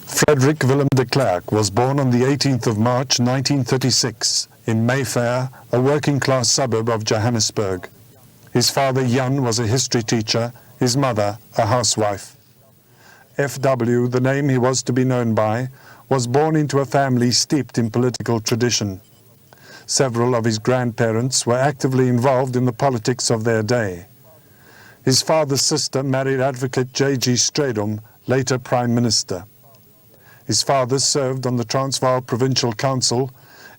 Frederick Willem de Klerk was born on the 18th of March 1936 in Mayfair, a working-class suburb of Johannesburg. His father Jan was a history teacher, his mother a housewife. FW, the name he was to be known by, was born into a family steeped in political tradition. Several of his grandparents were actively involved in the politics of their day. His father's sister married Advocate J.G. Stradom, later Prime Minister. His father served on the Transvaal Provincial Council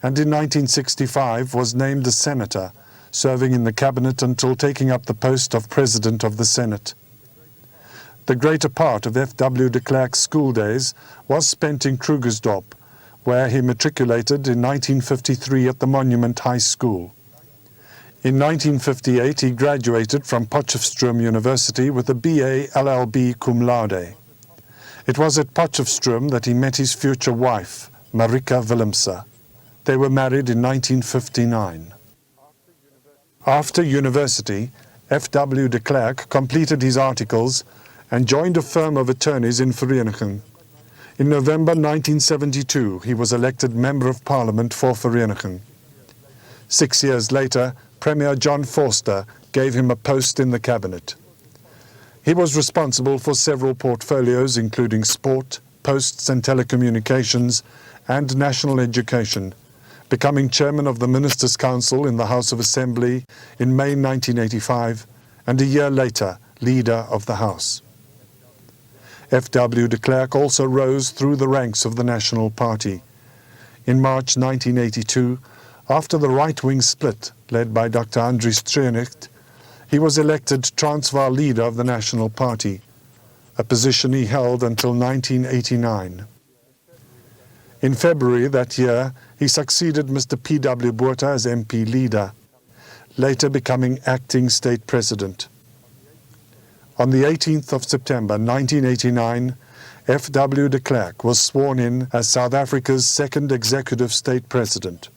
and in 1965 was named a senator, serving in the cabinet until taking up the post of President of the Senate. The greater part of FW de Klerk's school days was spent in Krugersdorp, where he matriculated in 1953 at the Monument High School. In 1958 he graduated from Potchefstroom University with a BA LLB cum laude. It was at Potchefstroom that he met his future wife, Marika Willemse. They were married in 1959. After university, FW de Klerk completed his articles and joined a firm of attorneys in Vereniging. In November 1972, he was elected Member of Parliament for Vereniging. 6 years later, Premier John Vorster gave him a post in the cabinet. He was responsible for several portfolios, including sport, posts and telecommunications, and national education, becoming chairman of the Ministers' Council in the House of Assembly in May 1985, and a year later, leader of the House. FW de Klerk also rose through the ranks of the National Party. In March 1982, after the right-wing split led by Dr. Andries Treenicht, he was elected Transvaal leader of the National Party, a position he held until 1989. In February that year, he succeeded Mr. P.W. Botha as MP leader, later becoming acting state president. On the 18th of September 1989, FW de Klerk was sworn in as South Africa's second executive state president.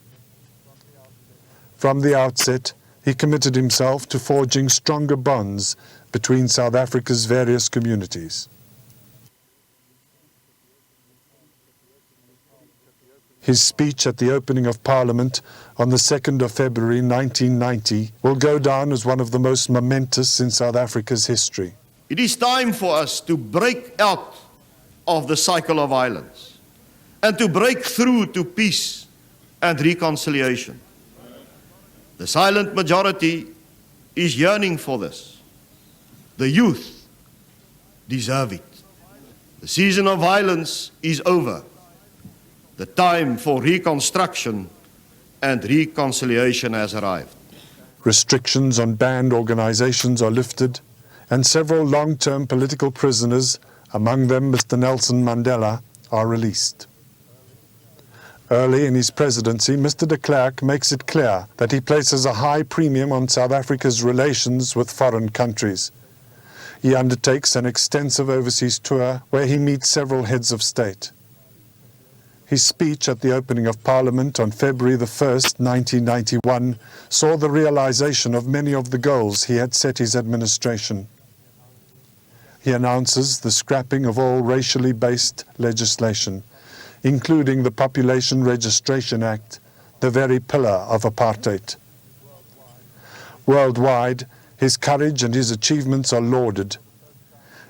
From the outset, he committed himself to forging stronger bonds between South Africa's various communities. His speech at the opening of Parliament on the 2nd of February 1990 will go down as one of the most momentous in South Africa's history. It is time for us to break out of the cycle of violence and to break through to peace and reconciliation. The silent majority is yearning for this. The youth deserve it. The season of violence is over. The time for reconstruction and reconciliation has arrived. Restrictions on banned organizations are lifted, and several long-term political prisoners, among them Mr. Nelson Mandela, are released. Early in his presidency, Mr. de Klerk makes it clear that he places a high premium on South Africa's relations with foreign countries. He undertakes an extensive overseas tour where he meets several heads of state. His speech at the opening of Parliament on February the 1st, 1991, saw the realization of many of the goals he had set his administration. He announces the scrapping of all racially based legislation, including the Population Registration Act, the very pillar of apartheid. Worldwide, his courage and his achievements are lauded,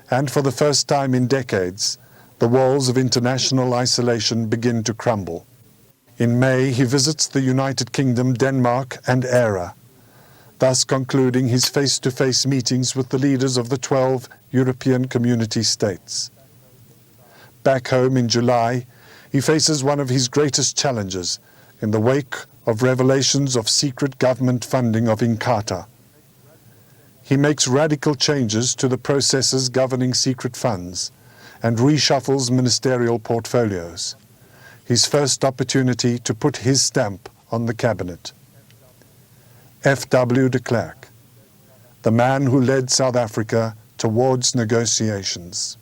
and for the first time in decades, the walls of international isolation begin to crumble. In May, he visits the United Kingdom, Denmark, and ERA, thus concluding his face-to-face meetings with the leaders of the 12 European Community states. Back home in July, he faces one of his greatest challenges in the wake of revelations of secret government funding of Inkatha. He makes radical changes to the processes governing secret funds and reshuffles ministerial portfolios, his first opportunity to put his stamp on the cabinet. FW de Klerk, the man who led South Africa towards negotiations.